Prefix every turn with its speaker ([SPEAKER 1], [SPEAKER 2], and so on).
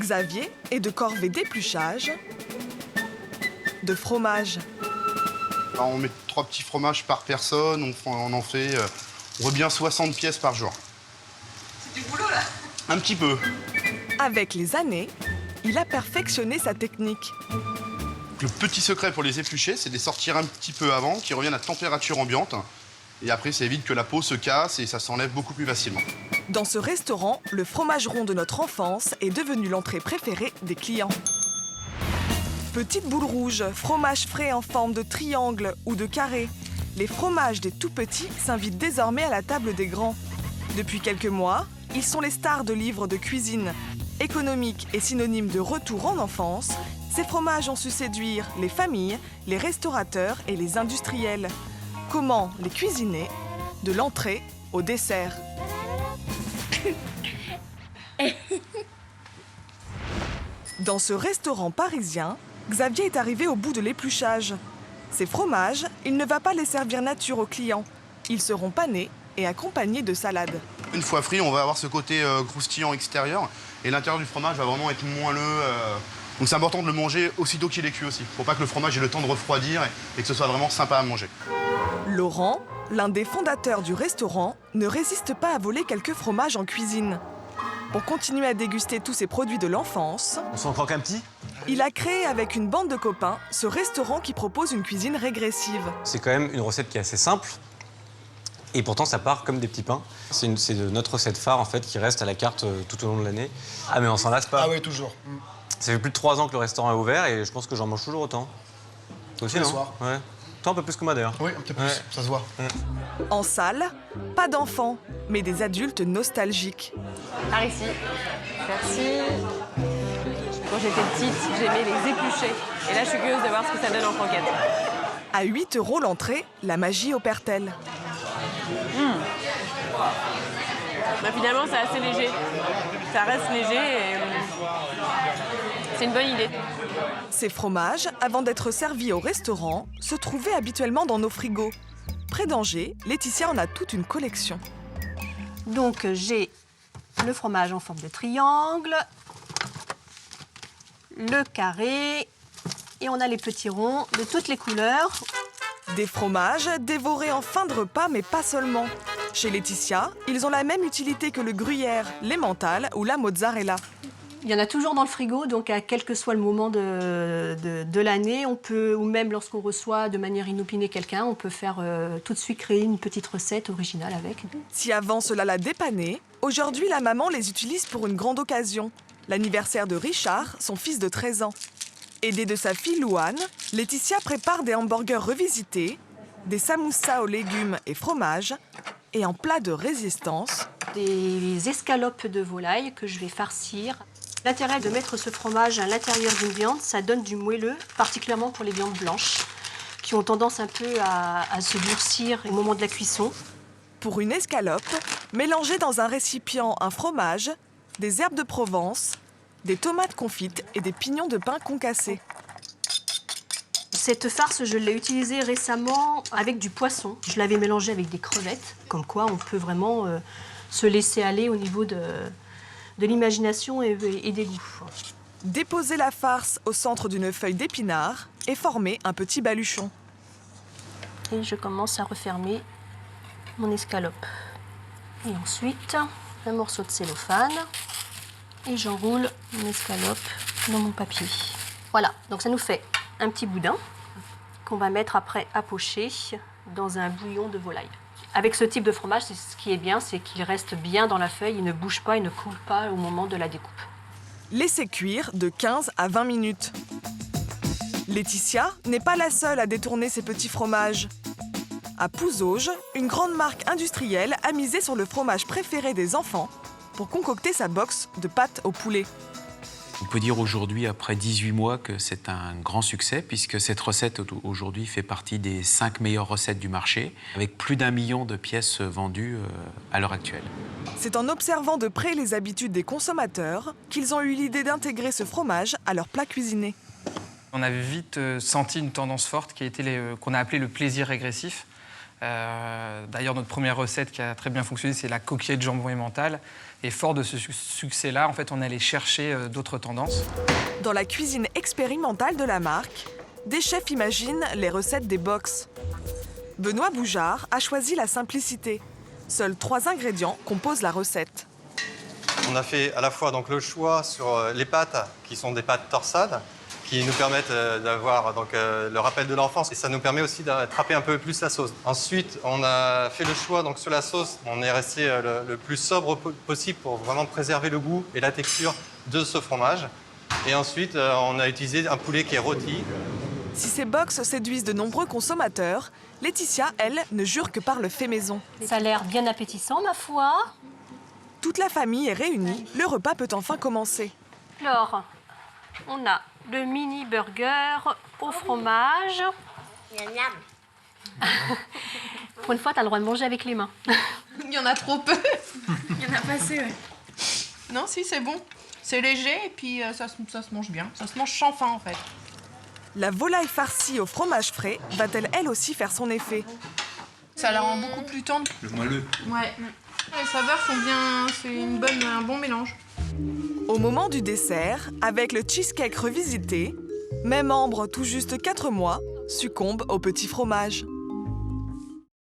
[SPEAKER 1] Xavier est de corvée d'épluchage, de fromage.
[SPEAKER 2] Alors, on met 3 petits fromages par personne, on en fait bien 60 pièces par jour.
[SPEAKER 3] C'est du boulot, là.
[SPEAKER 2] Un petit peu.
[SPEAKER 1] Avec les années, il a perfectionné sa technique.
[SPEAKER 2] Le petit secret pour les éplucher, c'est de les sortir un petit peu avant, qu'ils reviennent à température ambiante. Et après, ça évite que la peau se casse et ça s'enlève beaucoup plus facilement.
[SPEAKER 1] Dans ce restaurant, le fromage rond de notre enfance est devenu l'entrée préférée des clients. Petite boule rouge, fromage frais en forme de triangle ou de carré. Les fromages des tout-petits s'invitent désormais à la table des grands. Depuis quelques mois, ils sont les stars de livres de cuisine. Économiques et synonymes de retour en enfance, ces fromages ont su séduire les familles, les restaurateurs et les industriels. Comment les cuisiner, de l'entrée au dessert? Dans ce restaurant parisien, Xavier est arrivé au bout de l'épluchage. Ces fromages, il ne va pas les servir nature aux clients. Ils seront panés et accompagnés de salade.
[SPEAKER 2] Une fois frit, on va avoir ce côté croustillant extérieur et l'intérieur du fromage va vraiment être moelleux. Donc c'est important de le manger aussitôt qu'il est cuit aussi. Faut pas que le fromage ait le temps de refroidir et que ce soit vraiment sympa à manger.
[SPEAKER 1] Laurent, l'un des fondateurs du restaurant, ne résiste pas à voler quelques fromages en cuisine. Pour continuer à déguster tous ces produits de l'enfance,
[SPEAKER 4] On s'en croque un petit?
[SPEAKER 1] il a créé avec une bande de copains ce restaurant qui propose une cuisine régressive.
[SPEAKER 4] C'est quand même une recette qui est assez simple. Et pourtant, ça part comme des petits pains. C'est notre recette phare, en fait, qui reste à la carte tout au long de l'année. Ah, mais on s'en lasse pas.
[SPEAKER 5] Ah oui, toujours.
[SPEAKER 4] Ça fait plus de 3 ans que le restaurant est ouvert et je pense que j'en mange toujours autant. Toi aussi,
[SPEAKER 5] Tous les
[SPEAKER 4] non?
[SPEAKER 5] soirs.
[SPEAKER 4] Ouais. Toi, un peu plus que moi, d'ailleurs.
[SPEAKER 5] Oui, un petit peu plus,
[SPEAKER 4] Ouais.
[SPEAKER 5] ça se voit.
[SPEAKER 1] En salle, pas d'enfants, mais des adultes nostalgiques.
[SPEAKER 3] Par ici. Merci. Quand j'étais petite, j'aimais les éplucher. Et là, je suis curieuse de voir ce que ça donne en croquette.
[SPEAKER 1] À 8 € l'entrée, la magie opère-t-elle?
[SPEAKER 3] Bah, finalement, c'est assez léger. Ça reste léger et c'est une bonne idée.
[SPEAKER 1] Ces fromages, avant d'être servis au restaurant, se trouvaient habituellement dans nos frigos. Près d'Angers, Laetitia en a toute une collection.
[SPEAKER 6] Donc j'ai le fromage en forme de triangle, le carré, et on a les petits ronds de toutes les couleurs.
[SPEAKER 1] Des fromages dévorés en fin de repas, mais pas seulement. Chez Laetitia, ils ont la même utilité que le gruyère, l'emmental ou la mozzarella.
[SPEAKER 6] Il y en a toujours dans le frigo, donc à quel que soit le moment de l'année, on peut, ou même lorsqu'on reçoit de manière inopinée quelqu'un, on peut faire tout de suite créer une petite recette originale avec.
[SPEAKER 1] Si avant cela la dépannait, aujourd'hui la maman les utilise pour une grande occasion. L'anniversaire de Richard, son fils de 13 ans. Aidée de sa fille Louane, Laetitia prépare des hamburgers revisités, des samoussas aux légumes et fromages, et en plat de résistance,
[SPEAKER 6] Des escalopes de volaille que je vais farcir. L'intérêt de mettre ce fromage à l'intérieur d'une viande, ça donne du moelleux, particulièrement pour les viandes blanches, qui ont tendance un peu à se durcir au moment de la cuisson.
[SPEAKER 1] pour une escalope, mélangez dans un récipient un fromage, des herbes de Provence, des tomates confites et des pignons de pain concassés.
[SPEAKER 6] Cette farce, je l'ai utilisée récemment avec du poisson. Je l'avais mélangée avec des crevettes, comme quoi on peut vraiment se laisser aller au niveau de l'imagination et des goûts.
[SPEAKER 1] Déposez la farce au centre d'une feuille d'épinard et formez un petit baluchon.
[SPEAKER 6] Et je commence à refermer mon escalope. Et ensuite, un morceau de cellophane. Et j'enroule mon escalope dans mon papier. Voilà, donc ça nous fait un petit boudin qu'on va mettre après à pocher dans un bouillon de volaille. Avec ce type de fromage, ce qui est bien, c'est qu'il reste bien dans la feuille, il ne bouge pas, il ne coule pas au moment de la découpe.
[SPEAKER 1] Laissez cuire de 15 à 20 minutes. Laetitia n'est pas la seule à détourner ces petits fromages. À Pouzauges, une grande marque industrielle a misé sur le fromage préféré des enfants pour concocter sa box de pâtes au poulet.
[SPEAKER 7] On peut dire aujourd'hui, après 18 mois, que c'est un grand succès, puisque cette recette aujourd'hui fait partie des 5 meilleures recettes du marché, avec plus d'1 million de pièces vendues à l'heure actuelle.
[SPEAKER 1] C'est en observant de près les habitudes des consommateurs qu'ils ont eu l'idée d'intégrer ce fromage à leur plat cuisiné.
[SPEAKER 8] On a vite senti une tendance forte qui a été qu'on a appelé le plaisir régressif.
[SPEAKER 5] D'ailleurs, notre première recette qui a très bien fonctionné, c'est la coquillette de jambon emmental. Et fort de ce succès-là, en fait, on allait chercher d'autres tendances.
[SPEAKER 1] Dans la cuisine expérimentale de la marque, des chefs imaginent les recettes des box. Benoît Boujard a choisi la simplicité. Seuls 3 ingrédients composent la recette.
[SPEAKER 8] On a fait à la fois donc, le choix sur les pâtes, qui sont des pâtes torsades, qui nous permettent d'avoir le rappel de l'enfance. Et ça nous permet aussi d'attraper un peu plus la sauce. Ensuite, on a fait le choix donc, sur la sauce. On est resté le plus sobre possible pour vraiment préserver le goût et la texture de ce fromage. Et ensuite, on a utilisé un poulet qui est rôti.
[SPEAKER 1] Si ces box séduisent de nombreux consommateurs, Laetitia, elle, ne jure que par le fait maison.
[SPEAKER 6] Ça a l'air bien appétissant, ma foi.
[SPEAKER 1] Toute la famille est réunie, le repas peut enfin commencer.
[SPEAKER 6] Alors, on a le mini burger au fromage. Pour une fois, tu as le droit de manger avec les mains.
[SPEAKER 9] Il y en a trop peu. Il y en a pas assez, ouais. Non, si, c'est bon. C'est léger et puis ça se mange bien. Ça se mange sans faim, en fait.
[SPEAKER 1] La volaille farcie au fromage frais va-t-elle elle aussi faire son effet?
[SPEAKER 9] Ça la rend beaucoup plus tendre.
[SPEAKER 7] Le moelleux.
[SPEAKER 9] Ouais. Les saveurs sont bien... C'est un bon mélange.
[SPEAKER 1] Au moment du dessert, avec le cheesecake revisité, même Ambre, tout juste 4 mois, succombe au petit fromage.